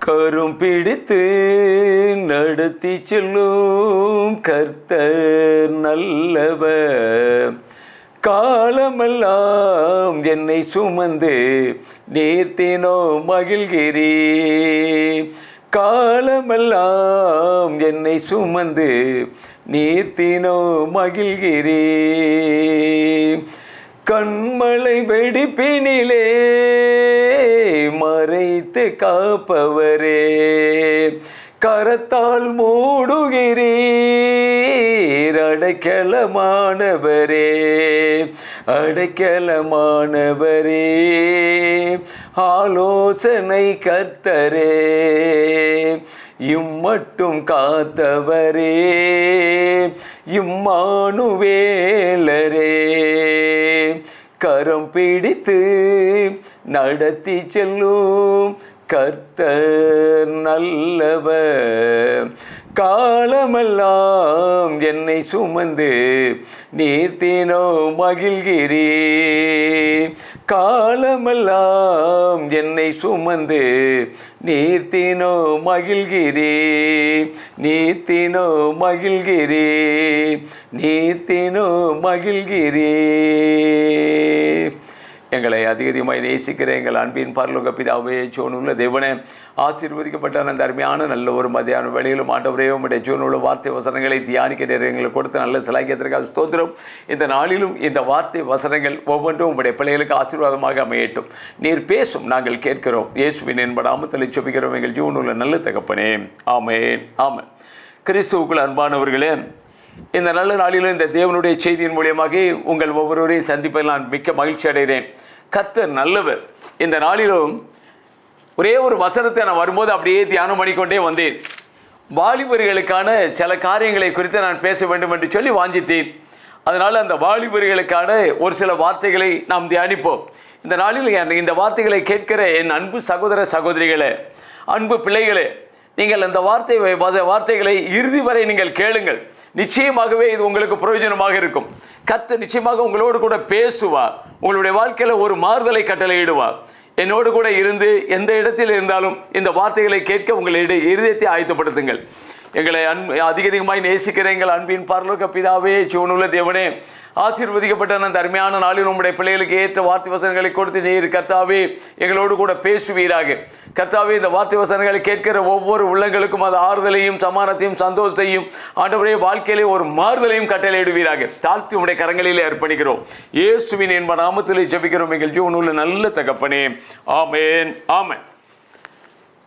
கரும் பிடித்து நடத்தி செல்லும் கர்த்தர் நல்லவர். காலமெல்லாம் என்னை சுமந்து நீர்த்தினோ மகிழ்கிறீ. காலமெல்லாம் என்னை சுமந்து நீர்த்தினோ மகிழ்கிறீ. கண்மலை வெடிப்பினிலே மறைத்து காப்பவரே, கரத்தால் மூடுகிறீர் அடைக்கலமானவரே, அடைக்கலமானவரே. ஆலோசனை கர்த்தரே, இம்மட்டும் காத்தவரே, இம்மானுவேலரே. கரம் பிடித்து நடத்தி செல்லும் கர்த்தர் நல்லவர். காலமெல்லாம் என்னை சுமந்து நீர்த்தினோ மகிழ்கிறீ. காலமெல்லாம் என்னை சுமந்து நீர்த்தினோ மகிழ்கிறீ. நீர்த்தினோ மகிழ்கிறீ. நீர்த்தினோ மகிழ்கிறீ. எங்களை அதிகமாய் நேசிக்கிற எங்கள் அன்பின் பரலோக பிதாவே, சோனுள்ள தேவனே, ஆசீர்வதிக்கப்பட்ட அந்த அருமையான நல்ல ஒரு மதியான வேளையிலும் ஆண்டவரே உம்முடைய சோனுள்ள வார்த்தை வசனங்களை தியானிக்க எங்களுக்கு கொடுத்த நல்ல சிலாக்கியத்திற்காக ஸ்தோத்திரம். இந்த நாளிலும் இந்த வார்த்தை வசனங்கள் ஒவ்வொன்றும் உம்முடைய பிள்ளைகளுக்கு ஆசீர்வாதமாக அமையட்டும். நீர் பேசும், நாங்கள் கேட்கிறோம். இயேசுவின் என்பது நாமத்தில் ஜெபிக்கிறோம் எங்கள் ஜீவனுள்ள நல்ல தகப்பனே, ஆமென். ஆமென். கிறிஸ்துவுக்குள் அன்பானவர்களே, இந்த நல்ல நாளிலும் இந்த தேவனுடைய செய்தியின் மூலியமாக உங்கள் ஒவ்வொருவரையும் சந்திப்பதில் நான் மிக்க மகிழ்ச்சி அடைகிறேன். கர்த்தர் நல்லவர். இந்த நாளிலும் ஒரே ஒரு வசனத்தை நான் வரும்போது அப்படியே தியானம் பண்ணிக்கொண்டே வந்தேன். வாலிபர்களுக்கான சில காரியங்களை குறித்து நான் பேச வேண்டும் என்று சொல்லி வாஞ்சித்தேன். அதனால் அந்த வாலிபர்களுக்கான ஒரு சில வார்த்தைகளை நாம் தியானிப்போம். இந்த நாளில் இந்த வார்த்தைகளை கேட்கிற என் அன்பு சகோதர சகோதரிகளே, அன்பு பிள்ளைகளே, நீங்கள் அந்த வார்த்தைகளை இறுதி வரை நீங்கள் கேளுங்கள். நிச்சயமாகவே இது உங்களுக்கு பிரயோஜனமாக இருக்கும். கர்த்தர் நிச்சயமாக உங்களோடு கூட பேசுவார். உங்களுடைய வாழ்க்கையில் ஒரு மாறுதலை கட்டளையிடுவார். என்னோடு கூட இருந்து எந்த இடத்தில் இருந்தாலும் இந்த வார்த்தைகளை கேட்க உங்களுடைய இருதயத்தை ஆயத்தப்படுத்துங்கள். எங்களை அதிகமாய் நேசிக்கிற எங்கள் அன்பின் பரலோக பிதாவே, ஜீவனுள்ள தேவனே, ஆசீர்வதிக்கப்பட்ட அந்த அருமையான நாளில் உம்முடைய பிள்ளைகளுக்கு ஏற்ற வார்த்தை வசனங்களை கொடுத்து நீர் கர்த்தாவே எங்களோடு கூட பேசுவீராக. கர்த்தாவே, இந்த வார்த்தை வசனங்களை கேட்கிற ஒவ்வொரு உள்ளங்களுக்கும் அது ஆறுதலையும் சமானத்தையும் சந்தோஷத்தையும் ஆண்டவரே வாழ்க்கையிலே ஒரு மாறுதலையும் கட்டளையிடுவீராக. தாழ்த்தி உம்முடைய கரங்களிலே அர்ப்பணிக்கிறோம். இயேசுவின் என்ப நாமத்திலே ஜெபிக்கிறோம் எங்கள் ஜீவனுள்ள நல்ல தகப்பனே, ஆமென். ஆமென்.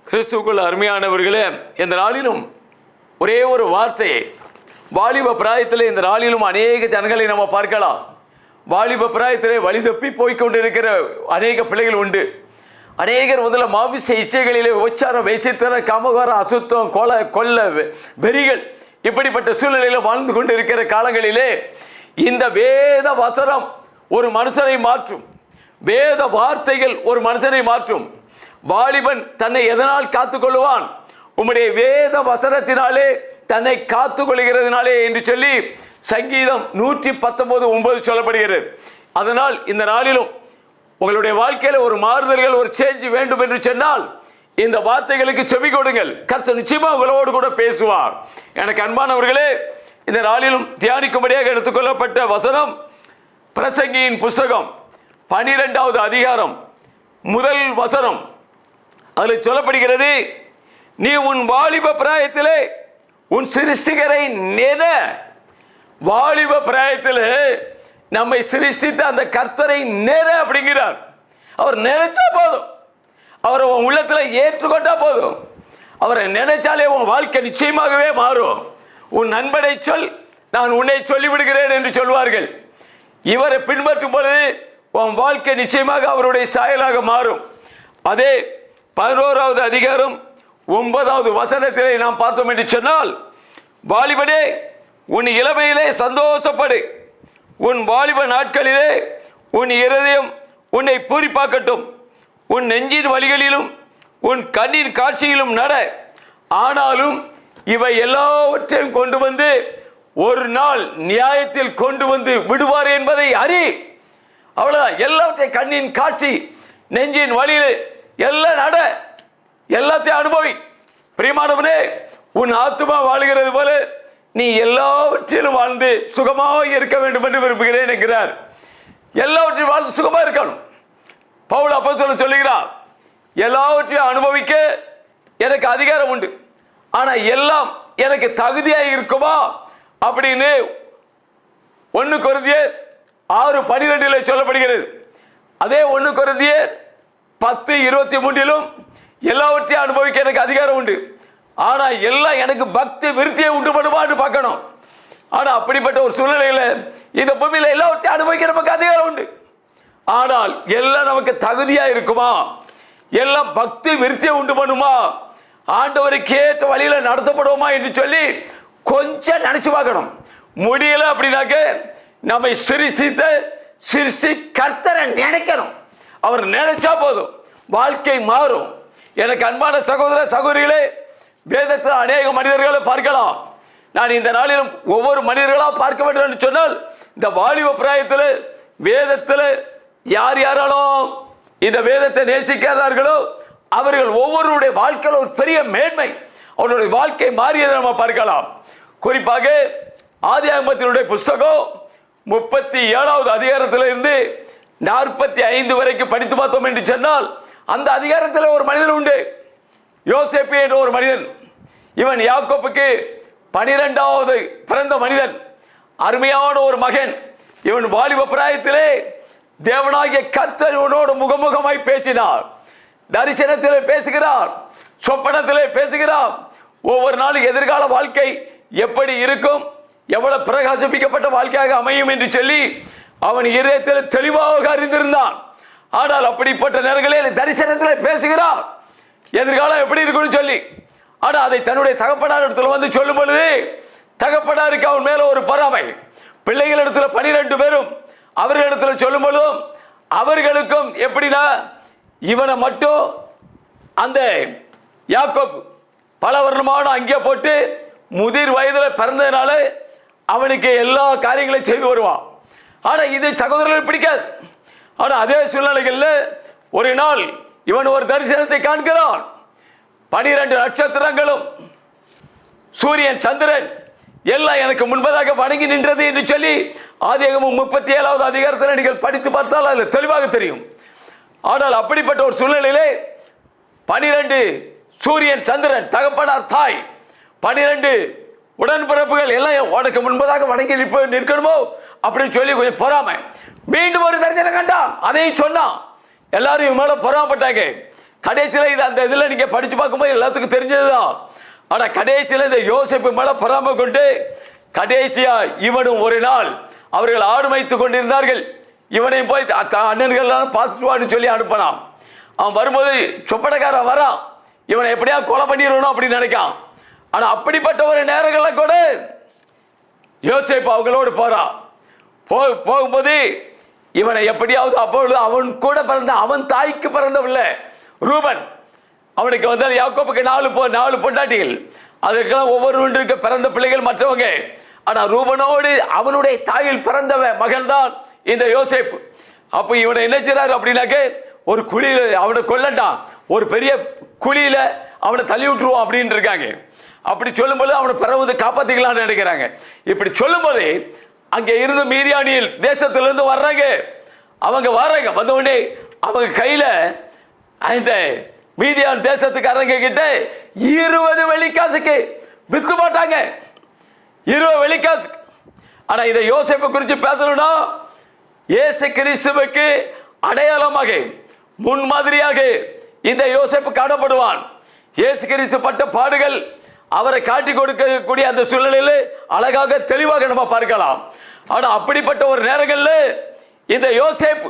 கிறிஸ்துவுக்குள் அருமையானவர்களே, இந்த நாளிலும் ஒரே ஒரு வார்த்தையை, வாலிப பிராயத்தில் இந்த நாளிலும் அநேக ஜனங்களை நம்ம பார்க்கலாம். வாலிப பிராயத்திலே வழி தப்பி போய்கொண்டிருக்கிற அநேக பிள்ளைகள் உண்டு. அநேகர் முதல்ல மாமிச இச்சைகளிலே உச்சாரம், வேசித்தனம், காமகாரம், அசுத்தம், கொல்ல வெறிகள், இப்படிப்பட்ட சூழ்நிலையில் வாழ்ந்து கொண்டிருக்கிற காலங்களிலே இந்த வேத வசனம் ஒரு மனுஷனை மாற்றும். வேத வார்த்தைகள் ஒரு மனுஷனை மாற்றும். வாலிபன் தன்னை எதனால் காத்துக்கொள்வான்? உம்முடைய வேத வசனத்தினாலே தன்னை காத்துக்கொள்கிறதுனாலே என்று சொல்லி சங்கீதம் 119:9 சொல்லப்படுகிறது. அதனால் இந்த நாளிலும் உங்களுடைய வாழ்க்கையில் ஒரு மாறுதல்கள், ஒரு சேஞ்ச் வேண்டும் என்று சொன்னால் இந்த வார்த்தைகளுக்கு செவி கொடுங்கள். கர்த்தர் நிச்சயமாக உங்களோடு கூட பேசுவார். எனக்கு அன்பானவர்களே, இந்த நாளிலும் தியானிக்கும்படியாக எடுத்துக்கொள்ளப்பட்ட வசனம் பிரசங்கியின் புஸ்தகம் 12வது அதிகாரம் 1 வசனம். அதில் சொல்லப்படுகிறது, நீ உன் வாலிப பிராயத்திலே உன் சிருஷ்டிகரை நினை. வாலிப பிராயத்தில் நம்மை சிருஷ்டித்த அந்த கர்த்தரை நினை அப்படிங்கிறார். அவர் நினைச்சா போதும், அவரை உன் உள்ளத்தில் ஏற்றுக்கொண்டா போதும். அவரை நினைச்சாலே உன் வாழ்க்கை நிச்சயமாகவே மாறும். உன் நண்பனை சொல், நான் உன்னை சொல்லிவிடுகிறேன் என்று சொல்வார்கள். இவரை பின்பற்றும் பொழுது உன் வாழ்க்கை நிச்சயமாக அவருடைய சாயலாக மாறும். அதே 11வது அதிகாரம் 9வது வசனத்திலே நாம் பார்த்தோம் என்று சொன்னால், வாலிபனே உன் இளமையிலே சந்தோஷப்படு, உன் வாலிப நாட்களிலே உன் இருதயம் உன்னை பூரிப்பாக்கட்டும், உன் நெஞ்சின் வழிகளிலும் உன் கண்ணின் காட்சியிலும் நட. ஆனாலும் இவை எல்லாவற்றையும் கொண்டு வந்து ஒரு நாள் நியாயத்தில் கொண்டு வந்து விடுவார் என்பதை அறி. அவ்வளவுதான். எல்லாவற்றையும் கண்ணின் காட்சி, நெஞ்சின் வழியில் எல்லாம் நட. எல்லாத்தையும் அனுபவி. பிரியமானவனே, உன் ஆத்துமா வாழுகிறது போல நீ எல்லாவற்றிலும் வாழ்ந்து சுகமாக இருக்க வேண்டும் என்று விரும்புகிறேன் என்கிறார். எல்லாவற்றையும் வாழ்ந்து சுகமாக இருக்கணும். பவுல் அப்போஸ்தலன் சொல்லுகிறார், எல்லாவற்றையும் அனுபவிக்க எனக்கு அதிகாரம் உண்டு, ஆனால் எல்லாம் எனக்கு தகுதியாக இருக்குமா அப்படின்னு 1 கொரிந்தியர் 6:12 சொல்லப்படுகிறது. அதே 1 கொரிந்தியர் 10:23 எல்லாவற்றையும் அனுபவிக்க எனக்கு அதிகாரம் உண்டு, ஆனால் எல்லாம் எனக்கு பக்தி விருத்தியை உண்டு பண்ணுமான்னு பார்க்கணும். ஆனால் அப்படிப்பட்ட ஒரு சூழ்நிலையில் இந்த பூமியில் எல்லாவற்றையும் அனுபவிக்க நமக்கு அதிகாரம் உண்டு, ஆனால் எல்லாம் நமக்கு தகுதியாக இருக்குமா, எல்லாம் பக்தி விருத்தியை உண்டு பண்ணுமா, ஆண்டவருக்கு ஏற்ற வழியில் நடத்தப்படுவோமா என்று சொல்லி கொஞ்சம் நினைச்சு பார்க்கணும். முடியல அப்படின்னாக்க நம்மை சிருஷ்டி கர்த்தரை நினைக்கணும். அவர் நினைச்சா போதும், வாழ்க்கை மாறும். எனக்கு அன்பான சகோதர சகோதரிகளே, வேதத்தில் அநேக மனிதர்களை பார்க்கலாம். நான் இந்த நாளிலும் ஒவ்வொரு மனிதர்களாக பார்க்க வேண்டும் என்று சொன்னால், இந்த வாலிப பிராயத்தில் வேதத்தில் யார் யாராலும் இந்த வேதத்தை நேசிக்கிறார்களோ அவர்கள் ஒவ்வொருடைய வாழ்க்கையில் ஒரு பெரிய மேன்மை, அவருடைய வாழ்க்கை மாறியதை நம்ம பார்க்கலாம். குறிப்பாக ஆதியாகமத்தினுடைய புஸ்தகம் 37வது அதிகாரத்திலிருந்து 45 வரைக்கும் படித்து பார்த்தோம் என்று சொன்னால், அந்த அதிகாரத்தில் ஒரு மனிதன் உண்டு, யோசேப்பு என்ற ஒரு மனிதன். இவன் யாக்கோப்புக்கு 12வது பிறந்த மனிதன், அருமையான ஒரு மகன். இவன் வாலிப பிராயத்திலே தேவனாகிய கர்த்தர் இவனோடு முகமுகமாய் பேசினார். தரிசனத்திலே பேசுகிறார், சொப்பனத்திலே பேசுகிறார். ஒவ்வொரு நாளும் எதிர்கால வாழ்க்கை எப்படி இருக்கும், எவ்வளவு பிரகாசிப்பிக்கப்பட்ட வாழ்க்கையாக அமையும் என்று சொல்லி அவன் இதயத்தில் தெளிவாக அறிந்திருந்தான். ஆனால் அப்படிப்பட்ட நேரங்களில் தரிசனத்திலே பேசுகிறார், எதிர்காலம் எப்படி இருக்கும்னு சொல்லி. ஆனால் அதை தன்னுடைய தகப்பனார் இடத்துல வந்து சொல்லும் பொழுது, தகப்பனாருக்கு அவன் மேல ஒரு பொறாமை. பிள்ளைகள் இடத்துல 12 பேரும் அவர்களிடத்தில் சொல்லும் பொழுதும் அவர்களுக்கும் எப்படின்னா, இவனை மட்டும் அந்த யாக்கோப் பல வருடமான அங்கே போட்டு முதிர் வயதில் பிறந்ததுனால அவனுக்கு எல்லா காரியங்களையும் செய்து வருவான். ஆனால் இது சகோதரர்கள் பிடிக்காது. ஆனால் அதே சூழ்நிலைகளில் ஒரு நாள் இவன் ஒரு தரிசனத்தை காண்கிறான். 12 நட்சத்திரங்களும் சூரியன் சந்திரன் எல்லாம் எனக்கு முன்பதாக வணங்கி நின்றது என்று சொல்லி ஆதியாகமம் 37வது அதிகாரத்தில் நீங்கள் படித்து பார்த்தால் அதில் தெளிவாக தெரியும். ஆனால் அப்படிப்பட்ட ஒரு சூழ்நிலையிலே 12 சூரியன் சந்திரன் தகப்பனார் தாய் 12 உடன்பிறப்புகள் எல்லாம் உனக்கு முன்பதாக வணங்கி நிற்கணுமோ அப்படின்னு சொல்லி கொஞ்சம் பொறாமை. மீண்டும் ஒரு தரிசனம் கண்டான், அதையும் சொன்னான். எல்லாரும் இவன் மேலே பொறாமப்பட்டாங்க. கடைசியில் இது அந்த இதில் நீங்கள் படித்து பார்க்கும்போது எல்லாத்துக்கும் தெரிஞ்சதுதான். ஆனால் கடைசியில் இந்த யோசேப்பு மேலே பொறாமை கொண்டு கடைசியா இவனும் ஒரு நாள் அவர்கள் ஆடு மேய்த்து கொண்டிருந்தார்கள். இவனையும் போய் அண்ணன்கள் பார்த்துவான்னு சொல்லி அனுப்பினான். அவன் வரும்போது சொப்பனக்காரன் வரான், இவனை எப்படியா கொலை பண்ணிடணும் அப்படின்னு நினைக்கான். ஆனால் அப்படிப்பட்ட ஒரு நேரங்களில் கூட யோசேப்பு அவங்களோடு போறான். போகும்போது இவனை எப்படியாவது அப்பொழுது அவன் கூட பிறந்த அவன் தாய்க்கு பிறந்தவில்லை ரூபன். அவனுக்கு வந்தால் யாக்கோப்புக்கு 4 பொண்டாட்டிகள், அதற்கெல்லாம் ஒவ்வொருவருக்கு பிறந்த பிள்ளைகள் மற்றவங்க. ஆனால் ரூபனோடு அவனுடைய தாயில் பிறந்த மகன் தான் இந்த யோசேப்பு. அப்போ இவனை என்ன செய்றாரு அப்படின்னாக்க, ஒரு குழியில் அவனை கொல்லண்டான், ஒரு பெரிய குழியில் அவனை தள்ளி விட்டுருவான் அப்படின்னு இருக்காங்க. அப்படி சொல்லும்போது அவனை பிறகு காப்பாற்றிக்கலான்னு நினைக்கிறாங்க. இப்படி சொல்லும்போது அங்கே இருந்து மீதியானியில் தேசத்திலிருந்து வர்றாங்க. அவங்க வர்றாங்க, வந்தவுடனே அவங்க கையில் இந்த மீதியான் தேசத்துக்காரங்க கிட்ட 20 வெள்ளிக்காசுக்கு வித்து போட்டாங்க. 20 வெள்ளிக்காசு. ஆனால் இதை யோசேப்பை குறித்து பேசணும்னா, இயேசு கிறிஸ்துவுக்கு அடையாளமாக முன்மாதிரியாக இந்த யோசேப்பு காணப்படுவான். இயேசு கிறிஸ்து பட்ட பாடுகள் அவரை காட்டி கொடுக்கக்கூடிய அந்த சூழ்நிலையில் அழகாக தெளிவாக நம்ம பார்க்கலாம். ஆனால் அப்படிப்பட்ட ஒரு நேரங்களில் இந்த யோசேப்பு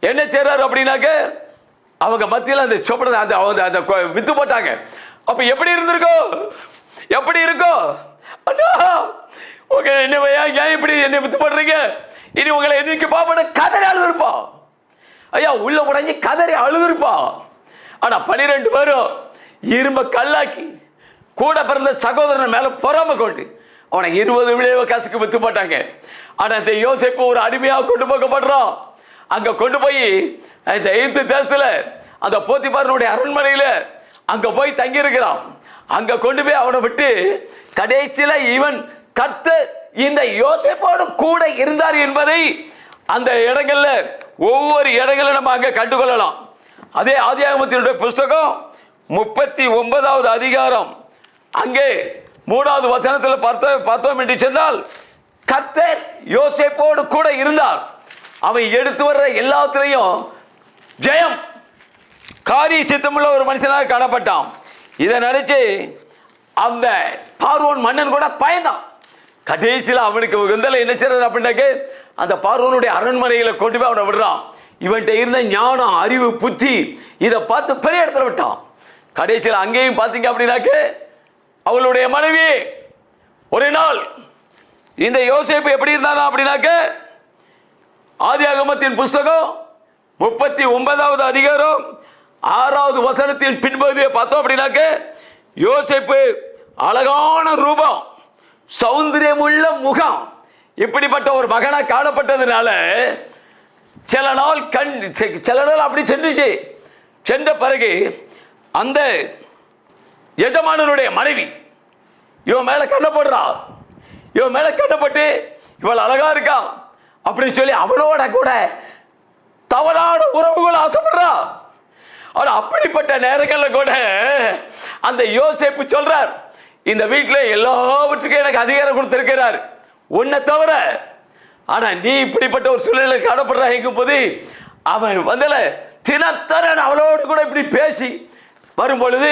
என்ன செய்றாரு அப்படின்னாக்க, அவங்க மத்தியில் அந்த சொப்பனத்தை அந்த வித்து போட்டாங்க. அப்போ எப்படி இருந்திருக்கோம், எப்படி இருக்கும் அண்ணா, உங்க என்னையா ஏன் இப்படி என்னை வித்து போடுறீங்க, இனி உங்களை என்னைக்கு பாப்பட கதறி அழுதுருப்பான். ஐயா உள்ள உடஞ்சி கதறி அழுதுருப்பான். ஆனால் 12 பேரும் இரும்ப கல்லாக்கி கூட பிறந்த சகோதரன் மேலே பொறாமை கொண்டு அவனை 20 வெள்ளிக்காசுக்கு வித்து போட்டாங்க. ஆனால் இந்த யோசேப்பு ஒரு அடிமையாக கொண்டு போகப்படுறான். அங்கே கொண்டு போய் இந்த எகிப்து தேசத்தில் அந்த போத்திபாரனுடைய அரண்மனையில் அங்க போய் தங்கியிருக்கிறான். அங்க கொண்டு போய் அவனை விட்டு கடைசியில இவன் கர்த்தர் இந்த யோசேப்போடு கூட இருந்தார் என்பதை அந்த இடங்கள்ல ஒவ்வொரு இடங்களும் நம்ம அங்க கண்டுகொள்ளலாம். அதே ஆதியாகமத்தினுடைய புஸ்தகம் 39வது அதிகாரம் அங்கே 3வது வசனத்தில் பார்த்தோம் என்று சொன்னால், கர்த்தர் யோசேப்போடு கூட இருந்தார். அவன் எடுத்து வர்ற எல்லாத்திலையும் ஜெயம், காரிய சித்தமுள்ள ஒரு மனுஷனாக காணப்பட்டான். இதை நினைச்சு அந்த பார்வோன் மன்னன் கூட பயந்தான். கடைசியில் அவனுக்கு உகந்தல என்ன செய்யறது அப்படின்னாக்க, அந்த பார்வோனுடைய அரண்மனையில கொண்டு போய் அவனை விடுறான். இவன்கிட்ட இருந்த ஞானம், அறிவு, புத்தி இதை பார்த்து பெரிய இடத்துல விட்டான். கடைசியில் அங்கேயும் பார்த்தீங்க அப்படின்னாக்க, அவளுடைய மனைவி ஒரு நாள் இந்த யோசேப்பு எப்படி இருந்தானா அப்படின்னாக்க, ஆதியாகமத்தின் புஸ்தகம் 39வது அதிகாரம் 6வது வசனத்தின் பின்பகுதியை பார்த்தோம் அப்படின்னாக்க, யோசேப்பு அழகான ரூபம், சௌந்தரியமுள்ள முகம், இப்படிப்பட்ட ஒரு மகனா காணப்பட்டதுனால சில நாள் அப்படி சென்றுச்சு. சென்ற பிறகு அந்த எஜமானனுடைய மனைவி இவன் மேல கண்ணப்படுறா. இவன் மேல கண்ணப்பட்டு இவள் அழகா இருக்கான் அப்படின்னு சொல்லி அவளோட கூட தவறான உறவுகள் ஆசைப்படுறா. ஆனா அப்படிப்பட்ட நேரங்களில் கூட அந்த யோசேப்பு சொல்றார், இந்த வீட்டில் எல்லாவற்றுக்கும் எனக்கு அதிகாரம் கொடுத்திருக்கிறார் உன்னை தவிர. ஆனா நீ இப்படிப்பட்ட ஒரு சூழ்நிலை காணப்படுறாங்க போது அவன் வந்தல தினத்தரன் அவளோடு கூட இப்படி பேசி வரும்பொழுது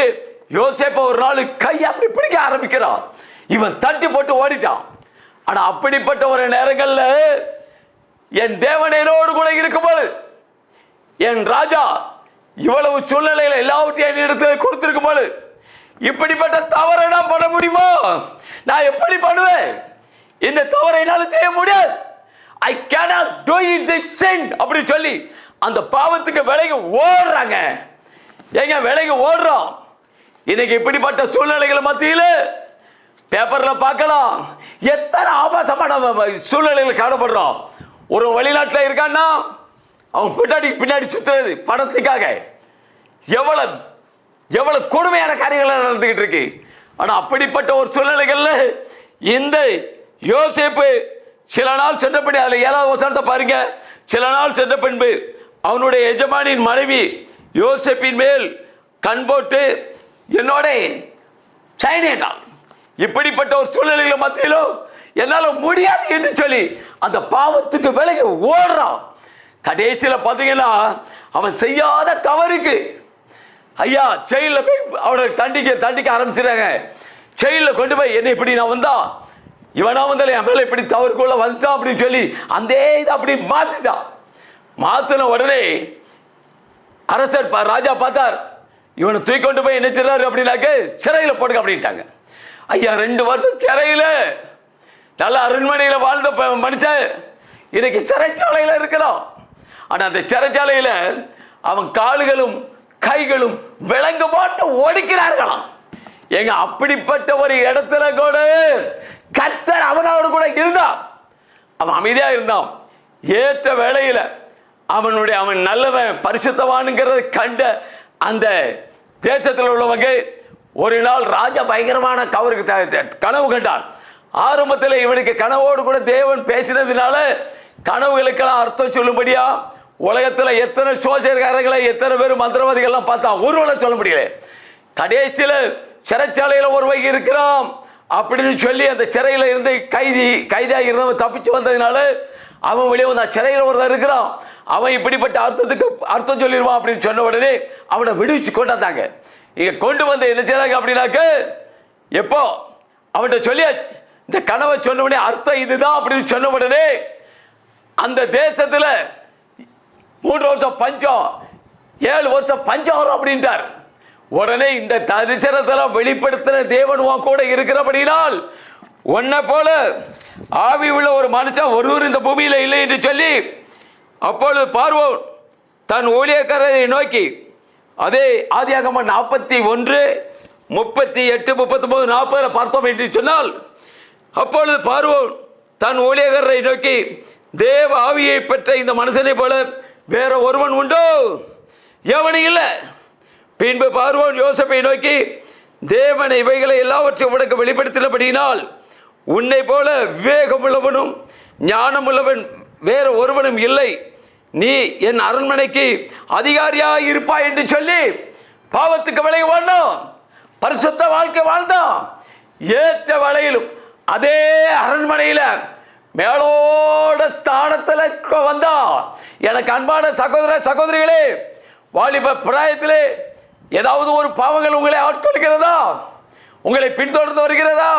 யோசேப்ப ஒரு நாள் கையை அப்படி பிடிக்க ஆரம்பிக்கிறான். இவன் தட்டி போட்டு ஓடிட்டான். ஆனா அப்படிப்பட்ட ஒரு நேரங்கள்ல என் தேவனோடு கூட இருக்கும்போது, என் ராஜா இவ்வளவு சூழ்நிலையில எல்லாவற்றையும் என்னிடத்தில் கொடுத்திருக்கும் போது இப்படிப்பட்ட தவறை நான் பண்ண முடியுமா? நான் எப்படி பண்ணுவேன்? இந்த தவறை என்னால் செய்ய முடியாது. I cannot do it this sin அப்படி சொல்லி அந்த பாவத்துக்கு விலகி ஓடுறாங்க. எங்க விலகி ஓடுறோம்? இன்னைக்கு இப்படிப்பட்ட சூழ்நிலைகளை மத்தியில் பேப்பர்ல பார்க்கலாம், எத்தனை ஆபாசமான சூழ்நிலைகள் காணப்படுறோம். ஒரு வெளிநாட்டில் இருக்கான்னா அவன் பின்னாடி சுத்துறது பணத்துக்காக எவ்வளவு கொடுமையான காரியங்கள் நடந்துகிட்டு இருக்கு. ஆனா அப்படிப்பட்ட ஒரு சூழ்நிலைகள்ல இந்த யோசேப்பு சில நாள் சென்ற பின்பு, அதில் 7வது வசனத்தை பாருங்க, சில நாள் சென்ற பின்பு அவனுடைய எஜமானின் மனைவி யோசேப்பின் மேல் கண் போட்டு என்னோட சைனிட்டான். இப்படிப்பட்ட ஒரு சூழ்நிலைகளை மத்தியிலும் என்னால முடியாது என்று சொல்லி அந்த பாவத்துக்கு விலகி ஓடுறான். கடைசியில் பார்த்தீங்கன்னா அவன் செய்யாத தவறுக்கு ஐயா ஜெயிலில் போய் அவனை தண்டிக்க ஆரம்பிச்சிடாங்க. ஜெயிலில் கொண்டு போய் என்ன இப்படி நான் வந்தா, இவனா வந்தால என் மேல இப்படி தவறுக்குள்ள வந்துட்டான் அப்படின்னு சொல்லி அந்த இதை அப்படி மாத்திட்டான். மாத்தின உடனே அரசர் ராஜா பார்த்தார், இவனை தூக்கி கொண்டு போய் என்ன செய்றாரு அப்படின்னாக்க சிறையில் போடுங்க அப்படின்ட்டாங்க. ஐயா 2 வருஷம் சிறையில் நல்ல அரண்மனையில் வாழ்ந்த மனுஷன் இன்னைக்கு சிறைச்சாலையில் இருக்கிறான். ஆனால் அந்த சிறைச்சாலையில் அவன் கால்களும் கைகளும் விலங்கு போட்டு ஒடுக்கிறார்களாம். எங்க அப்படிப்பட்ட ஒரு இடத்துல கூட கர்த்தர் அவனோடு கூட இருந்தான். அவன் அமைதியா இருந்தான். ஏற்ற வேளையில் அவன் நல்லவன் பரிசுத்தவான்ங்கிறத கண்ட அந்த தேசத்தில் உள்ளவங்க ஒரு நாள் ராஜா பயங்கரமான கனவு கண்டான். ஆரம்பத்தில் இவனுக்கு கனவோடு கூட தேவன் பேசினதுனால கனவுகளுக்கெல்லாம் அர்த்தம் சொல்லும்படியா உலகத்தில் எத்தனை சோசியல்காரர்களை எத்தனை பேர் மந்திரவாதிகள்லாம் பார்த்தா ஒருவனை சொல்ல முடியல. கடைசியில் சிறைச்சாலையில் ஒருவன் இருக்கிறான் அப்படின்னு சொல்லி அந்த சிறையில் இருந்து கைதியாக இருந்தவன் தப்பிச்சு வந்ததுனால அவன் வெளியே வந்தான். சிறையில் ஒருத்தன் இருக்கிறான், அவன் இப்படிப்பட்ட அர்த்தம் சொல்லிடுவான் அப்படின்னு சொன்ன உடனே அவனை விடுவிச்சு கொண்டாந்தாங்க. இங்கே கொண்டு வந்து என்ன செய்றாங்க அப்படின்னாக்க, எப்போ அவன்கிட்ட சொல்லியா இந்த கனவை சொன்ன உடனே அர்த்தம் இதுதான் அப்படின்னு சொன்ன உடனே அந்த தேசத்தில் 3 வருஷம் பஞ்சம், 7 வருஷம் பஞ்சம் வரும் அப்படின்ட்டார். உடனே இந்த தரிசனத்தில் வெளிப்படுத்தின தேவன் உன் கூட இருக்கிறபடினால் உன்னை போல ஆவி உள்ள ஒரு மனுஷன் ஒருவர் இந்த பூமியில் இல்லை என்று சொல்லி அப்பொழுது பார்வோன் தன் ஊழியக்காரரை நோக்கி, அதே ஆதியாகமம் 41, 38, 39, 40 பார்த்தோம் என்று சொன்னால், அப்பொழுது பார்வோன் தன் ஊழியக்காரரை நோக்கி, தேவ ஆவியை பெற்ற இந்த மனுஷனை போல வேற ஒருவன் உண்டோ? எவனும் இல்லை. பின்பு பார்வோன் யோசேப்பை நோக்கி, தேவன் இவைகளை எல்லாவற்றையும் உனக்கு வெளிப்படுத்தினபடியினால் உன்னை போல விவேகமுள்ளவனும் ஞானமுள்ளவன் வேறு ஒருவனும் இல்லை, நீ என் அரண்மனைக்கு அதிகாரியாக இருப்பாய் என்று சொல்லி பாவத்துக்கு விலகி வாழ்ந்தோம், பரிசுத்த வாழ்க்கை வாழ்ந்தோம். ஏற்ற வேளையிலும் அதே அரண்மனையில் மேலோட ஸ்தானத்தில் வந்தான். எனக்கு அன்பான சகோதர சகோதரிகளே, வாலிப பிராயத்திலே ஏதாவது ஒரு பாவங்கள் உங்களை ஆட்கொள்கிறதா? உங்களை பின்தொடர்ந்து வருகிறதா?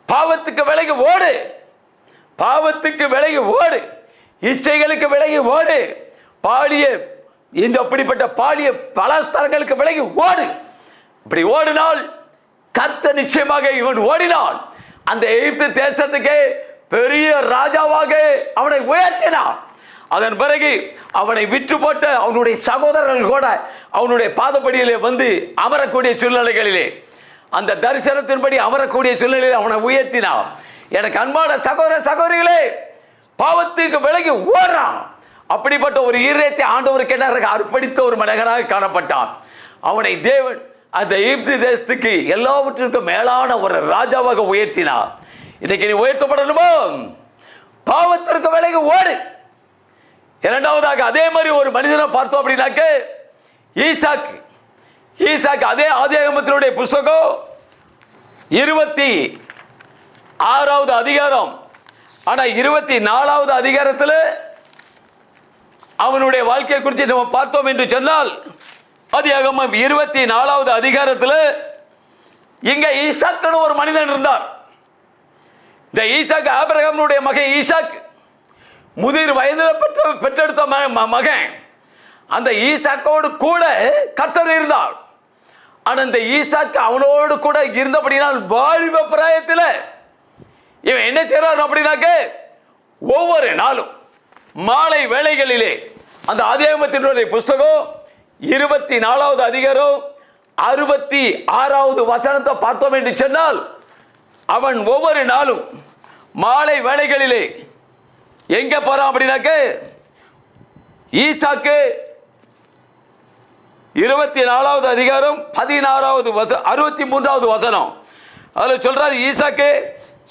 பாவத்துக்கு விலகி ஓடு, பாவத்துக்கு விலகி ஓடு, இச்சைகளுக்கு விலகி ஓடு, பாலிய இந்த அப்படிப்பட்ட பாலிய பலாஸ்தலங்களுக்கு விலகி ஓடு. இப்படி ஓடினால் கர்த்தர் நிச்சயமாக இவன் ஓடினான் அந்த எகிப்து தேசத்துக்கு பெரிய ராஜாவாக அவனை உயர்த்தினான். அதன் பிறகு அவனை விற்று போட்ட அவனுடைய சகோதரர்கள் கூட அவனுடைய பாதப்படியிலே வந்து அமரக்கூடிய சூழ்நிலைகளிலே, அந்த தரிசனத்தின்படி அமரக்கூடிய சூழ்நிலையில் அவனை உயர்த்தினான். எனக்கு அன்பான சகோதர சகோதரிகளே, பாவத்துக்கு விலகி ஓடுறான். அப்படிப்பட்ட ஒரு ஈரத்தை ஆண்டவருக்கு என்ன அர்ப்பணித்த ஒரு மனிதனாக காணப்பட்டான். அவனை தேவன் அந்த எகிப்து தேசத்துக்கு எல்லாவற்றிற்கும் மேலான ஒரு ராஜாவாக உயர்த்தினார். இன்னைக்கு நீ உயர்த்தப்படணுமோ? பாவத்திற்கு விலகி ஓடு. இரண்டாவதாக அதே மாதிரி ஒரு மனிதனை பார்த்தோம் அப்படின்னாக்க ஈசாக்கு அதே ஆதியாகமத்தினுடைய புஸ்தகம் 26வது அதிகாரம், ஆனால் 24வது அதிகாரத்தில் அவனுடைய வாழ்க்கையை குறித்து நம்ம பார்த்தோம் என்று சொன்னால், ஆதியாகமம் 24வது அதிகாரத்தில் இங்க ஈசாக்குன்னு ஒரு மனிதன் இருந்தார். இந்த ஈசாக்கு ஆபிரகாமுடைய மகன் ஈசாக்கு முதிர் வயதில் பெற்றெடுத்த மகன். அந்த ஈசாக்கோடு கூட கர்த்தர் இருந்தார். ஆனால் இந்த ஈசாக்கு அவனோடு கூட இருந்தபடினால் வாலிப பிராயத்தில் இவன் என்ன செய்றான் அப்படின்னாக்க, ஒவ்வொரு நாளும் மாலை வேளைகளிலே அந்த ஆதியாகமத்தினுடைய புஸ்தகம் 24வது அதிகாரம் 66வது வசனத்தை பார்த்தோம் என்று சொன்னால், அவன் ஒவ்வொரு நாளும் மாலை வேளைகளிலே எங்க போறான் அப்படின்னாக்க, ஈசாக்கு 24வது அதிகாரம் 16வது 63வது வசனம் அதில் சொல்றார், ஈசாக்கு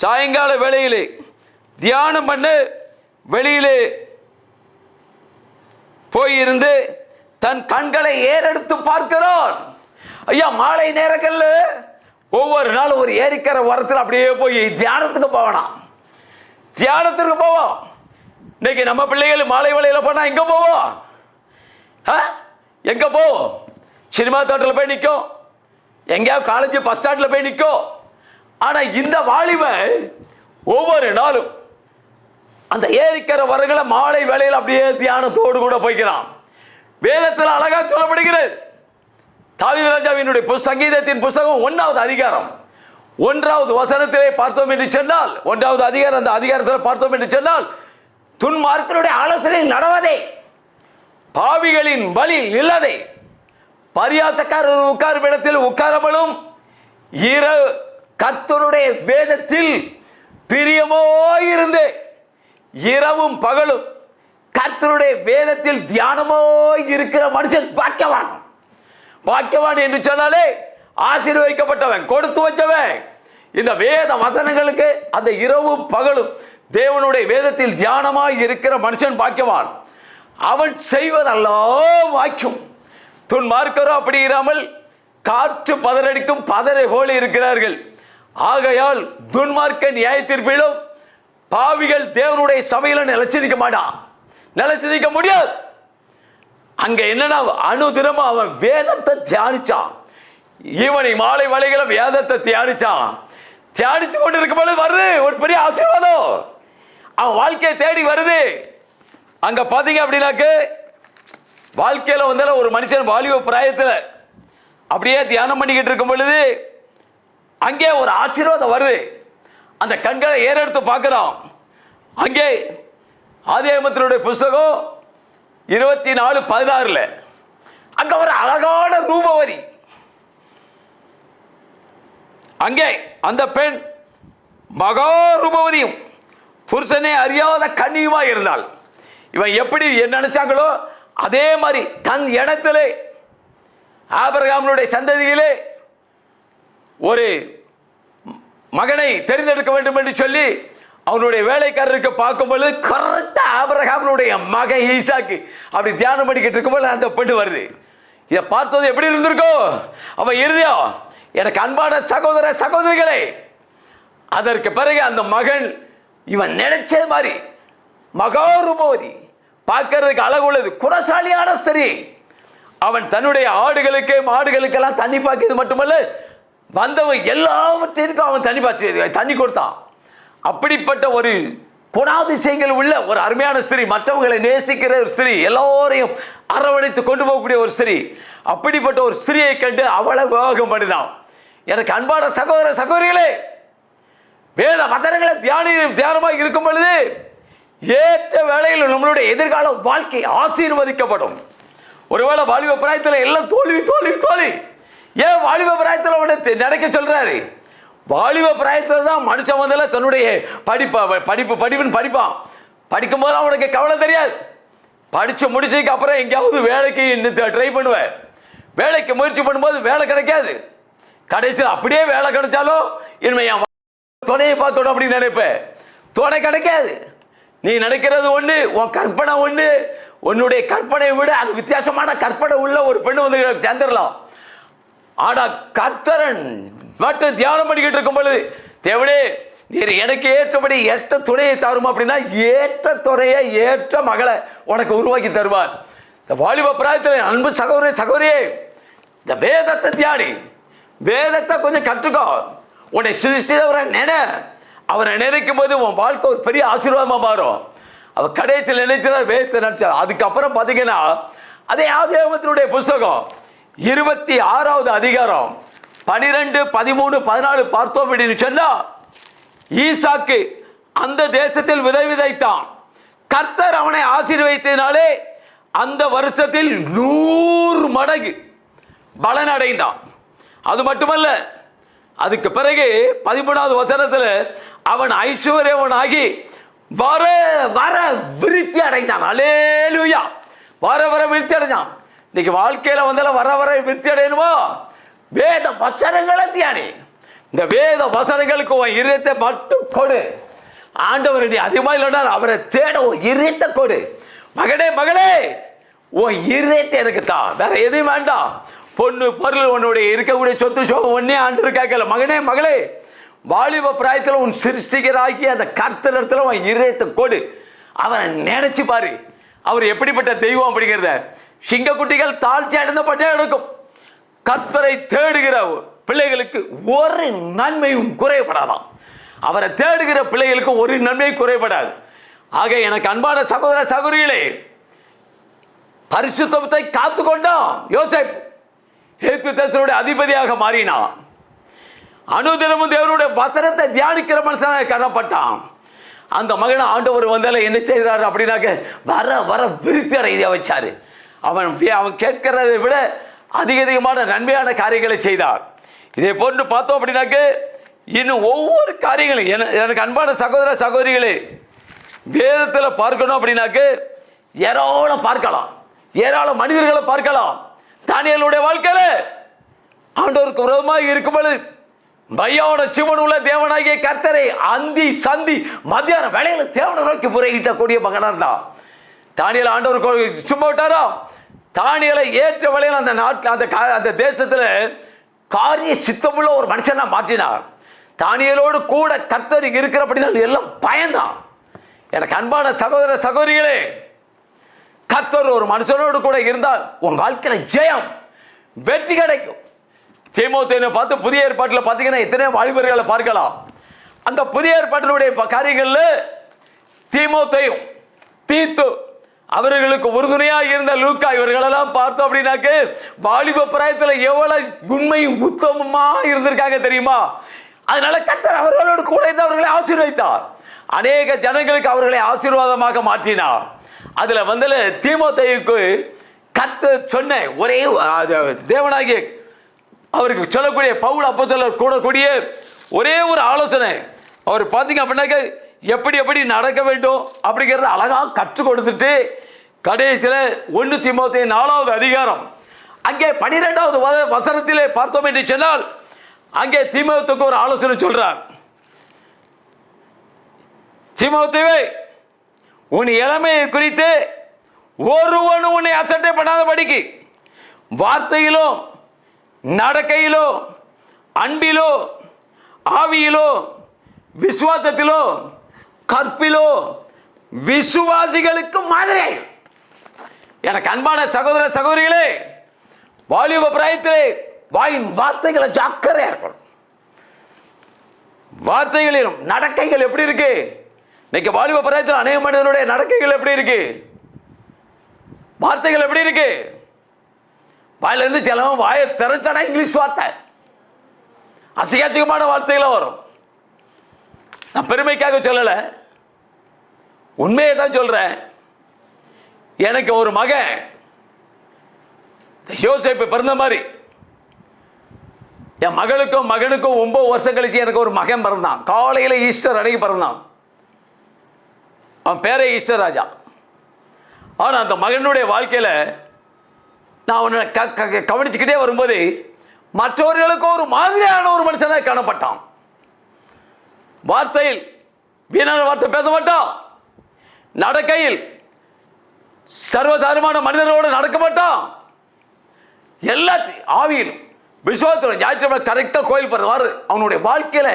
சாயங்கால வேளையிலே தியானம் பண்ண வெளியிலே போயிருந்து தன் கண்களை ஏறெடுத்து பார்க்கிறான். ஐயா, மாலை நேரங்கள்ல ஒவ்வொரு நாளும் ஒரு ஏரிக்கிற வரத்தில் அப்படியே போய் தியானத்துக்கு போவானாம். தியானத்துக்கு போவோம். இன்னைக்கு நம்ம பிள்ளைகள் மாலை வேளையில போனா எங்க போவோம்? எங்க போவோம்? சினிமா தேட்டரில் போய் நிற்கும், எங்கேயாவது காலேஜ் பஸ் ஸ்டாண்டில் போய் நிற்கும். ஆனால் இந்த வாலிபன் ஒவ்வொரு நாளும் அந்த ஏரிக்கிற வரங்களை மாலை வேளையில் அப்படியே தியானத்தோடு கூட போய்க்கிறான். வேதத்தில் அழகா சொல்லப்படுகிறது. தாவீது ராஜாவினுடைய சங்கீதத்தின் புஸ்தகம் 1வது அதிகாரம் 1வது வசனத்திலே பார்த்தோம் என்று சொன்னால், 1வது அதிகாரம் அந்த அதிகாரத்தில் பார்த்தோம் என்று சொன்னால், துன்மார்க்கருடைய ஆலோசனையில் நடவதே, பாவிகளின் வழி நில்லதே, பரியாசக்காரர் உட்காரும் இடத்தில் உட்காரமலும், கர்த்தருடைய வேதத்தில் பிரியமோயிருந்து இரவும் பகலும் கர்த்தருடைய வேதத்தில் தியானமோ இருக்கிற மனுஷன் பாக்கியவான். பாக்கியவான் என்று சொன்னாலே ஆசீர்வதிக்கப்பட்டவன், கொடுத்து வச்சவன். இந்த வேத வசனங்களுக்கு அந்த இரவும் பகலும் தேவனுடைய வேதத்தில் தியானமாய் இருக்கிற மனுஷன் பாக்கியவான். அவன் செய்வதெல்லாம் வாய்க்கும். துன்மார்க்கரோ அப்படி இராமல் காற்று பதறடிக்கும் பதரை போல இருக்கிறார்கள். ஆகையால் துன்மார்க்க நியாய தீர்ப்பிலும் பாவிகள் தேவனுடைய சபையில நிலைச்சிருக்க மாட்டான், நிலைச்சிருக்க முடியாது. அங்க என்னன்னா அனுதினமா அவன் வேதத்தை தியானிச்சான். இவனை மாலை வேளைகளை வேதத்தை தியானிச்சான். தியானிச்சு கொண்டு இருக்கும் பொழுது வருது ஒரு பெரிய ஆசீர்வாதம் அவன் வாழ்க்கையை தேடி வருது. அங்க பாத்தீங்க அப்படின்னாக்க, வாழ்க்கையில வந்தால ஒரு மனுஷன் வாலிப பிராயத்தில் அப்படியே தியானம் பண்ணிக்கிட்டு இருக்கும் பொழுது அங்கே ஒரு ஆசீர்வாதம் வருது. அந்த கண்களை ஏறெடுத்து பார்க்கிறான். அங்கே ஆதியாகமத்தினுடைய புஸ்தகம் 24:16 அங்க ஒரு அழகான ரூபவதி. அங்கே அந்த பெண் மகா ரூபவதியும் புருஷனை அறியாத கன்னியுமா இருந்தாள். இவன் எப்படி நினைச்சாங்களோ அதே மாதிரி தன் இடத்திலே ஆபிரகாமுடைய சந்ததியிலே ஒரு மகனை தெரிந்தெடுக்க வேண்டும் என்று சொல்லி அவனுடைய வேலைக்காரருக்கு பார்க்கும்போது கரெக்டா ஆபிரகாமுடைய மகன் ஈசாக்கு அப்படி தியானம் பண்ணிக்கிட்டு இருக்கும்போது அந்த பெண்ணு வருது. இதை பார்த்தது எப்படி இருந்திருக்கோ அவன் இருதயம், எனக்கு அன்பான சகோதர சகோதரிகளே. அதற்கு பிறகு அந்த மகன் இவன் நினைச்ச மாதிரி மகாரூபவதி, பார்க்கறதுக்கு அழகு உள்ளது, குணசாலியான ஸ்திரீ. அவன் தன்னுடைய ஆடுகளுக்கு மாடுகளுக்கெல்லாம் தண்ணி பாய்க்கிறது மட்டுமல்ல, வந்தவன் எல்லாவற்றிற்கும் அவன் தண்ணி கொடுத்தான். அப்படிப்பட்ட ஒரு குணாதிசயங்கள் உள்ள ஒரு அருமையான ஸ்திரீ, மற்றவர்களை நேசிக்கிற ஒரு ஸ்திரீ, எல்லோரையும் அரவணைத்து கொண்டு போகக்கூடிய ஒரு ஸ்திரீ. அப்படிப்பட்ட ஒரு ஸ்திரியை கண்டு அவளை விவாகம் பண்ணினான். எனக்கு அன்பான சகோதர சகோதரிகளே, வேத வசனங்களை தியானமாக இருக்கும் பொழுது ஏற்ற வேளையில் நம்மளுடைய எதிர்கால வாழ்க்கை ஆசீர்வதிக்கப்படும். ஒருவேளை வாலிப பிராயத்தில் எல்லாம் தோல்வி தோல்வி தோல்வி. ஏன் வாலிப பிராயத்தில் அவனை நடக்க சொல்றாரு? வாலிப பிராயத்தில் தான் மனுஷன் வந்தால தன்னுடைய படிப்புன்னு படிப்பான். படிக்கும் போது அவனுக்கு கவலை தெரியாது. படிச்சு முடிச்சதுக்கு அப்புறம் எங்கேயாவது வேலைக்கு ட்ரை பண்ணுவேன். வேலைக்கு முயற்சி பண்ணும்போது வேலை கிடைக்காது. கடைசியில் அப்படியே வேலை கிடைச்சாலும் இனிமே என் துணையை பார்க்கணும் அப்படின்னு நினைப்பேன். துணை கிடைக்காது. நீ நினைக்கிறது ஒன்று, உன் கற்பனை ஒன்று. உன்னுடைய கற்பனையை விட அது வித்தியாசமான கற்பனை உள்ள ஒரு பெண்ணு வந்து சேர்ந்துடலாம். ஆனா கர்த்தரன் மட்டும் தியானம் பண்ணிக்கிட்டு இருக்கும் பொழுது, தேவனே நீர் எனக்கு ஏற்றபடி ஏற்ற துணையை தருமா அப்படின்னா ஏற்ற துணையை ஏற்ற மகளை உனக்கு உருவாக்கி தருவார். இந்த வாலிப பிராயத்தில் அன்பு சகோதரி சகோதரியே, இந்த வேதத்தை தியானி, வேதத்தை கொஞ்சம் கற்றுக்கோ. உன்னை சிருஷ்டித்தவரை அவரை நினைக்கும் போது உன் வாழ்க்கை ஒரு பெரிய ஆசீர்வாதமாக மாறும். அவர் கடைசியில் நினைச்சார், வேதத்தை நினைச்சார். அதுக்கப்புறம் பார்த்தீங்கன்னா அதே ஆதியாகமத்தினுடைய புஸ்தகம் 26வது அதிகாரம் 12, 13, 14 பார்த்தோம் அப்படின்னு சொன்னா, ஈசாக்கு அந்த தேசத்தில் விதைத்தான். கர்த்தர் அவனை ஆசீர்வதித்ததினாலே அந்த வருஷத்தில் 100 மடங்கு பலன் அடைந்தான். அது மட்டுமல்ல, அதுக்கு பிறகு 13வது வசனத்தில் அவன் ஐஸ்வர்யவனாகி வர வர விருத்தி அடைந்தான். அல்லேலூயா. வர வர விருத்தி அடைஞ்சான். இன்னைக்கு வாழ்க்கையில வந்தாலும் வர வர விருத்தி அடையணுமோ? வேத வசனங்களை தியானி. இந்த வேத வசனங்களுக்கு உன் இதயத்தை மட்டும் கொடு. ஆண்டவர் நீ அதிகமாக இல்லைன்னா அவரை தேட உன் இதயத்தை கொடு. மகனே மகளே, உன் இதயத்தை எனக்கு தான், வேற எதுவும் வேண்டாம். பொண்ணு பொருள் உன்னுடைய இருக்கக்கூடிய சொத்து சோகம் ஒன்னே ஆண்டு கேட்கல. மகனே மகளே, வாலிப பிராயத்தில் உன் சிருஷ்டிகராகி அந்த கர்த்தரிடத்துல உன் இதயத்தை கொடு. அவரை நினைச்சு பாரு, அவர் எப்படிப்பட்ட தெய்வம் அப்படிங்கிறத. சிங்கக்குட்டிகள் தாழ்ச்சி அடைந்த பட்டே எடுக்கும். கர்த்தரை தேடுகிற பிள்ளைகளுக்கு ஒரு நன்மையும் குறைபடாதாம். அவரை தேடுகிற பிள்ளைகளுக்கு ஒரு நன்மையும் குறைபடாது. ஆக எனக்கு அன்பான சகோதர சகோதரிகளே, பரிசுத்தத்தை காத்து கொண்டான் யோசேப்பு. எகிப்து தேசத்துடைய அதிபதியாக மாறினான். அனுதினமும் தேவனுடைய வசனத்தை தியானிக்கிற மனுஷனாக கருதப்பட்டான். அந்த மகனை ஆண்டவர் வந்தால என்ன செய்கிறாரு அப்படின்னாக்க வர வர விருத்தி அடைய வச்சாரு. அவன் கேட்கிறதை விட அதிகமான நன்மையான காரியங்களை செய்தார். இதே போன்று பார்த்தோம் அப்படின்னாக்க இன்னும் ஒவ்வொரு காரியங்களும் எனக்கு அன்பான சகோதர சகோதரிகளே, வேதத்தில் பார்க்கணும் அப்படின்னாக்க ஏராளம் பார்க்கலாம், ஏராளம் மனிதர்களை பார்க்கலாம். தானியேலுடைய வாழ்க்கையில ஆண்டவருக்கு விரோதமாக இருக்கும்போது பையோட சிவன் உள்ள தேவனாகிய கர்த்தரை அந்தி சந்தி மத்தியான வேலையில தேவனை நோக்கி முறையிட்டக்கூடிய மகனார் தான் தானியேல். ஆண்டவர் சும்மா விட்டாரா? தானியேலை ஏற்ற வேலையில் அந்த நாட்டில் அந்த தேசத்தில் காரிய சித்தமுள்ள ஒரு மனுஷனா மாற்றினார். தானியேலோடு கூட கர்த்தர் இருக்கிறபடினால் எல்லாம் பயந்தான். எனக்கு அன்பான சகோதர சகோதரிகளே, கர்த்தர் ஒரு மனுஷனோடு கூட இருந்தால் உன் வாழ்க்கையில ஜெயம் வெற்றி கிடைக்கும். தீமோத்தேயுவை பார்த்து புதிய ஏற்பாட்டில் பார்த்தீங்கன்னா எத்தனை வாலிபர்களை பார்க்கலாம். அந்த புதிய ஏற்பாட்டினுடைய காரியங்களில் தீமோத்தேயும் தீத்து அவர்களுக்கு உறுதுணையாக இருந்த லூக்கா இவர்களெல்லாம் பார்த்தோம் அப்படின்னாக்க வாலிப பிராயத்தில் எவ்வளவு உண்மையும் உத்தமமா இருந்திருக்காங்க தெரியுமா? அதனால கர்த்தர் அவர்களோடு கூட இருந்து அவர்களை ஆசீர்வதித்தார். அநேக ஜனங்களுக்கு அவர்களை ஆசீர்வாதமாக மாற்றினார். அதுல வந்து தீமோத்தேயுக்கு கர்த்தர் சொன்ன ஒரே தேவனாகிய அவருக்கு சொல்லக்கூடிய பவுல் அப்போஸ்தலர் கூடக்கூடிய ஒரே ஒரு ஆலோசனை, அவர் பார்த்தீங்க அப்படின்னாக்க எப்படி எப்படி நடக்க வேண்டும் அப்படிங்கிறத அழகாக கற்றுக் கொடுத்துட்டு கடைசியில் 1 தீமோத்தேயு 4வது அதிகாரம் அங்கே 12வது வசனத்திலே பார்த்தோம் என்று சொன்னால், அங்கே தீமோத்தேயுக்கு ஒரு ஆலோசனை சொல்றார். தீமோத்தேயுவே, உன் இளமையை குறித்து ஒருவனும் உன்னை அசட்டை பண்ணாதபடிக்கு வார்த்தையிலோ நடக்கையிலோ அன்பிலோ ஆவியிலோ விசுவாசத்திலோ கற்பிலோ விசுவாசிகளுக்கு மாதிரியாக. எனக்கு அன்பான சகோதர சகோதரிகளே, வாலிப பிராயத்திலே வாயின் வார்த்தைகளை ஜாக்கிரதையா இருக்கணும். வார்த்தைகளிலும் நடக்கைகள் எப்படி இருக்கு? இன்னைக்கு வாலிப பிராயத்தில் அநேக மனிதனுடைய நடக்கைகள் எப்படி இருக்கு? வார்த்தைகள் எப்படி இருக்கு? வாயிலிருந்து சிலவன் வாயை திறச்சானா இங்கிலீஷ் வார்த்தை, அசிங்கமான வார்த்தைகளை வரும். நான் பெருமைக்காக சொல்லல, உண்மையை தான் சொல்றேன். எனக்கு ஒரு மகன் யோசேப்பு பிறந்த மாதிரி என் மகளுக்கும் மகனுக்கும் 9 வருஷம் கழிச்சு எனக்கு ஒரு மகன் பிறந்தான். காலையில் ஈஸ்டர் அன்னைக்கு பிறந்தான். அவன் பேரே ஈஸ்டர் ராஜா. ஆனால் அந்த மகனுடைய வாழ்க்கையில் நான் அவனை கவனிச்சுக்கிட்டே வரும்போது மற்றவர்களுக்கு ஒரு மாதிரியான ஒரு மனுஷனாக காணப்பட்டான். வார்த்தையில் வீணான வார்த்தை பேச மாட்டான். நடக்கையில் சர்வசாதாரணமான மனிதர்களோடு நடக்க மாட்டான். எல்லாத்தையும் ஆவியிலும் விசுவாசத்தில் ஞாயிற்றுக்கிழமை கரெக்டாக கோயில் போகிறவாறு அவனுடைய வாழ்க்கையில்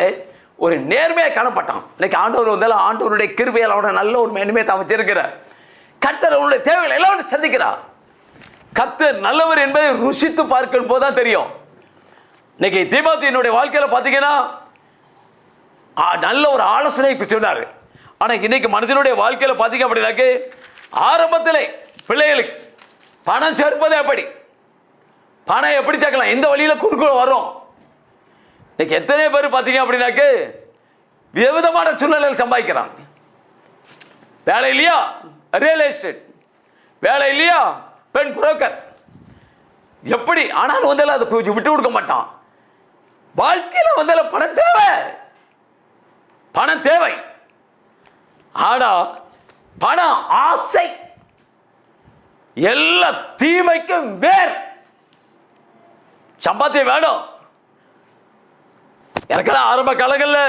ஒரு நேர்மையாக காணப்பட்டான். இன்னைக்கு ஆண்டவர் வந்தாலும் ஆண்டவருடைய கிருபையால் அவனை நல்ல ஒரு மேன்மையை தான் வச்சிருக்கிறார். கர்த்தர் அவனுடைய தேவைகளை எல்லாம் சந்திக்கிறார். கர்த்தர் நல்லவர் என்பதை ருசித்து பார்க்கும் போது தான் தெரியும். இன்னைக்கு தீமோத்தேயுனுடைய வாழ்க்கையில் பார்த்தீங்கன்னா நல்ல ஒரு ஆலோசனை சொன்னார். ஆனால் இன்னைக்கு மனுஷனுடைய வாழ்க்கையில் பார்த்தீங்க அப்படின்னாக்கு ஆரம்பத்தில் பிள்ளைகளுக்கு பணம் சேர்ப்பது எப்படி, பணம் எப்படி சேர்க்கலாம், எந்த வழியில் குறுக்குள்ள வரும். இன்னைக்கு எத்தனை பேர் பார்த்தீங்க அப்படின்னாக்கு விதவிதமான சூழ்நிலையில் சம்பாதிக்கிறாங்க. வேலை இல்லையா ரியல் எஸ்டேட், வேலை இல்லையா பெண் புரோக்கர், எப்படி ஆனாலும் வந்து அதை கொஞ்சம் விட்டு கொடுக்க மாட்டான். வாழ்க்கையில் வந்து பணம் தேவை, பணம் தேவை. ஆனா பணம் ஆசை எல்லா தீமைக்கும் வேர். சம்பாத்தியம் வேணும். எனக்கெல்லாம் ஆரம்ப காலங்களில்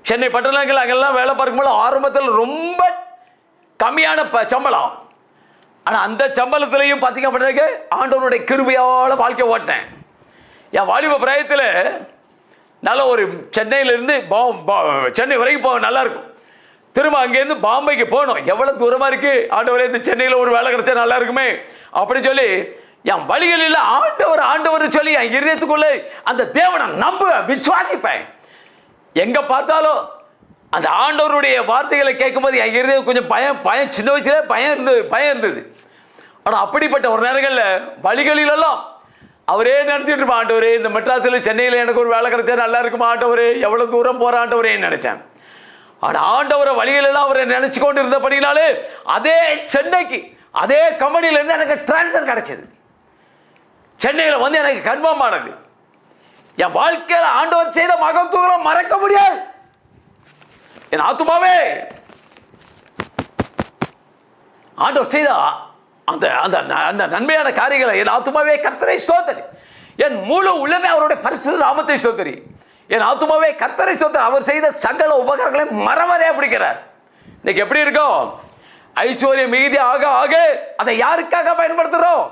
சென்னை பட்டணங்கள் அங்கெல்லாம் வேலை பார்க்கும்போது ஆரம்பத்தில் ரொம்ப கம்மியான சம்பளம். ஆனால் அந்த சம்பளத்திலையும் பார்த்தீங்க அப்படின்னாக்க ஆண்டவனுடைய கிருபையால வாழ்க்கை ஓட்டேன். என் வாலிப பிராயத்தில் நல்ல ஒரு சென்னையிலேருந்து சென்னை வரைக்கும் போக நல்லா இருக்கும். திரும்ப அங்கேருந்து பாம்பேக்கு போகணும். எவ்வளோ தூரமாக இருக்குது, ஆண்டவரே இந்த சென்னையில் ஒரு வேலை கிடைச்சா நல்லா இருக்குமே அப்படின்னு சொல்லி என் வழிகளில் ஆண்டவர் ஆண்டவர் சொல்லி என் இதயத்துக்குள்ளே அந்த தேவனை நம்புவேன், விசுவாசிப்பேன். எங்கே பார்த்தாலும் அந்த ஆண்டவருடைய வார்த்தைகளை கேட்கும்போது என் இருதயம் கொஞ்சம் பயம் சின்ன வயசுல பயம் இருந்தது. ஆனால் அப்படிப்பட்ட ஒரு நேரங்களில் வழிகளிலெல்லாம் அவரே நினச்சிட்டு இருப்பான், ஆண்டவரே இந்த மெட்ராஸில் சென்னையில் எனக்கு ஒரு வேலை கிடைச்சா நல்லா இருக்குமா ஆண்டவரே, எவ்வளோ தூரம் போகிற ஆண்டவரே நினச்சேன். ஆனால் ஆண்டவரை வழிகளெல்லாம் அவரை நினச்சி கொண்டு இருந்தபடினாலே அதே சென்னைக்கு அதே கம்பெனியிலேருந்து எனக்கு டிரான்ஸ்ஃபர் கிடைச்சது. சென்னையில் வந்து எனக்கு கன்ஃபார்ம் ஆனது. என் வாழ்க்கையில் ஆண்டவர் செய்த மகத்துவம் மறக்க முடியாது. என் ஆத்துமாவே ஆண்டவர் செய்த அந்த அந்த அந்த நன்மையான காரியங்களை என் ஆத்துமாவே கர்த்தரை ஸ்தோத்திரி, என் முழு உள்ளமே அவருடைய பரிசுத்த நாமத்தை ஸ்தோத்திரி. என் ஆத்துமாவே கர்த்தரை ஸ்தோத்திரி, அவர் செய்த சகல உபகாரங்களை மறவதே பிடிக்கிறார். இன்னைக்கு எப்படி இருக்கோம்? ஐஸ்வர்யம் மிகுதி ஆக ஆக அதை யாருக்காக பயன்படுத்துகிறோம்?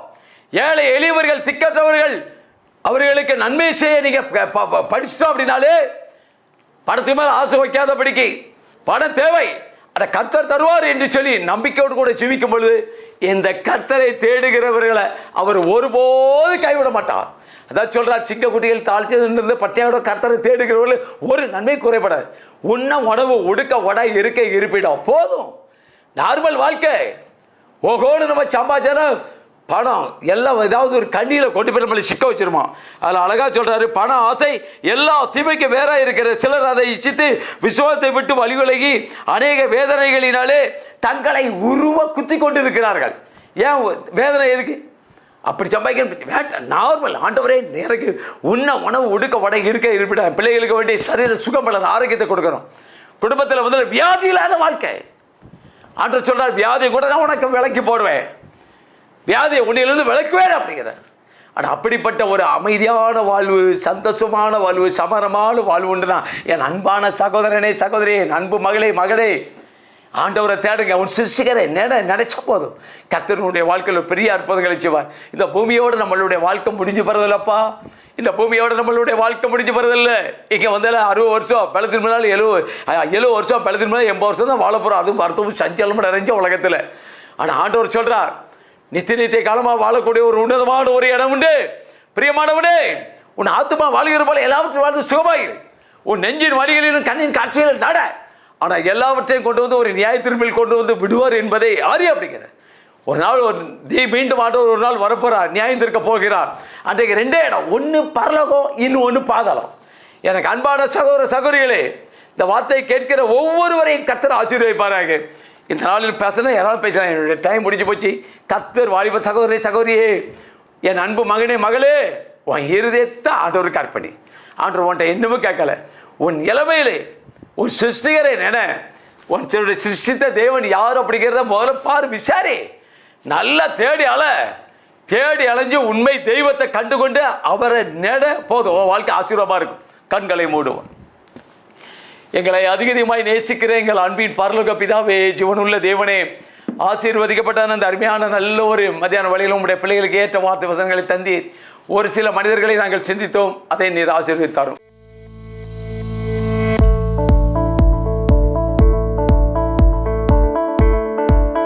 ஏழை எளியவர்கள் திக்கற்றவர்கள் அவர்களுக்கு நன்மை செய்ய நீங்க படிச்சிட்டோம் அப்படின்னாலே பணத்து மேலே ஆசை வைக்காதபடிக்கு பணம் தேவை, அதை கர்த்தர் தருவார் என்று சொல்லி நம்பிக்கையோடு கூட ஜீவிக்கும் பொழுது இந்த கர்த்தரை தேடுகிறவர்களை அவர் ஒருபோது கைவிட மாட்டார். அதான் சொல்றார், சிங்கக்குட்டிகள் தாழ்ச்சி பட்டையோட கர்த்தரை தேடுகிறவர்கள் ஒரு நன்மை குறைபடாது. உண்ண உணவு உடுக்க உடை இருக்க இருப்பிடும் போதும். நார்மல் வாழ்க்கை ஓகோடு நம்ம சம்பாச்சாரம் பணம் எல்லாம் ஏதாவது ஒரு கண்ணியில் கொண்டு போய் நம்மளை சிக்க வச்சிருமா. அதில் அழகாக சொல்கிறாரு, பண ஆசை எல்லா தீமைக்கு வேற இருக்கிற சிலர் அதை இச்சித்து விசுவாசத்தை விட்டு வழிவிலகி அநேக வேதனைகளினாலே தங்களை உருவ குத்தி கொண்டு இருக்கிறார்கள். ஏன் வேதனை எதுக்கு? அப்படி சம்பாதிக்க வேண்டாம், நார்மல். ஆண்டவரே எனக்கு உண்ண உணவு உடுக்க உடை இருக்க இருப்பிட பிள்ளைகளுக்கு வேண்டிய சரீர சுகம்பலன் ஆரோக்கியத்தை கொடுக்கணும். குடும்பத்தில் வந்து வியாதி இல்லாத வாழ்க்கை. ஆண்டவர் சொல்கிறார், வியாதியை கூட நான் உனக்கு விலக்கி போடுவேன், வியாதியை உன்னிலிருந்து விளக்குவேன் அப்படிங்கிற. ஆனால் அப்படிப்பட்ட ஒரு அமைதியான வாழ்வு, சந்தோஷமான வாழ்வு, சமரமான வாழ்வுன்றான். என் அன்பான சகோதரனே சகோதரியே, என் அன்பு மகளே மகளே, ஆண்டவரை தேடுங்க. உன் சிருஷ்டிகரை நினைச்ச போதும் கர்த்தருடைய வாழ்க்கையில் பெரிய அற்புதங்களை செய்வார். இந்த பூமியோடு நம்மளுடைய வாழ்க்கை முடிஞ்சு போகிறதில்லப்பா. இந்த பூமியோட நம்மளுடைய வாழ்க்கை முடிஞ்சு போகிறதில்ல. இங்கே வந்தால 60 வருஷம் பலத்தின் முன்னால் 70 வருஷம் பலத்தின் முன்னால் 80 வருஷம் தான் வாழ போகிறோம். அதுவும் மருத்துவம் சஞ்சலம் நிறைஞ்ச உலகத்தில். ஆனால் ஆண்டவர் சொல்கிறார், நித்திய காலமாக வாழக்கூடிய ஒரு உன்னதமான ஒரு இடம் உண்டு. பிரியமானவனே, உன் ஆத்துமா வாழ்கிற போல எல்லாவற்றையும் வாழ்ந்து சுகமாயிரு. உன் நெஞ்சின் வழிகளிலும் கண்ணின் காட்சிகளில் நட. ஆனால் எல்லாவற்றையும் கொண்டு வந்து ஒரு நியாய தீர்ப்பில் கொண்டு வந்து விடுவார் என்பதை அறிய. அப்படிங்கிற ஒரு நாள் மீண்டும் ஆண்டவர் ஒரு நாள் வரப்போகிறார், நியாயம் தீர்க்க போகிறார். அன்றைக்கு 2 இடம், ஒன்று பரலோகம், இன்னும் ஒன்று பாதாளம். எனக்கு அன்பான சகோதர சகோதரிகளே, இந்த வார்த்தையை கேட்கிற ஒவ்வொருவரையும் கர்த்தர் ஆசீர்வதிப்பாராக. இந்த நாளில் பேசினா யாராவது பேசுகிறேன், என்னுடைய டைம் முடிஞ்சு போச்சு. கர்த்தர் வாலிப சகோதரி சகோதரியே, என் அன்பு மகனே மகளே, உன் இருதயத்தை ஆண்டவருக்கு அர்ப்பணி. ஆண்டவர் உன்ட்ட என்னமும் கேட்கல. உன் இளமையிலே உன் சிருஷ்டிகரை உன் சிருஷ்டித்த தேவன் யார் அப்படிங்கிறத முதல்ல பாரு, விசாரி, நல்லா தேடி அலைஞ்சு உண்மை தெய்வத்தை கண்டுகொண்டு அவரை போதும், வாழ்க்கை ஆசீர்வாதமாக இருக்கும். கண்களை மூடுவோம். எங்களை அதிகமாய் நேசிக்கிற எங்கள் அன்பின் பரலோக பிதாவே, ஜீவனுள்ள தேவனே, ஆசீர்வதிக்கப்பட்ட அந்த அருமையான நல்ல ஒரு மத்தியான வழியில் உங்களுடைய பிள்ளைகளுக்கு ஏற்ற வார்த்தை வசனங்களை தந்தீர். ஒரு சில மனிதர்களை நாங்கள் சிந்தித்தோம், அதை நீர் ஆசீர்வதித்தாரும்.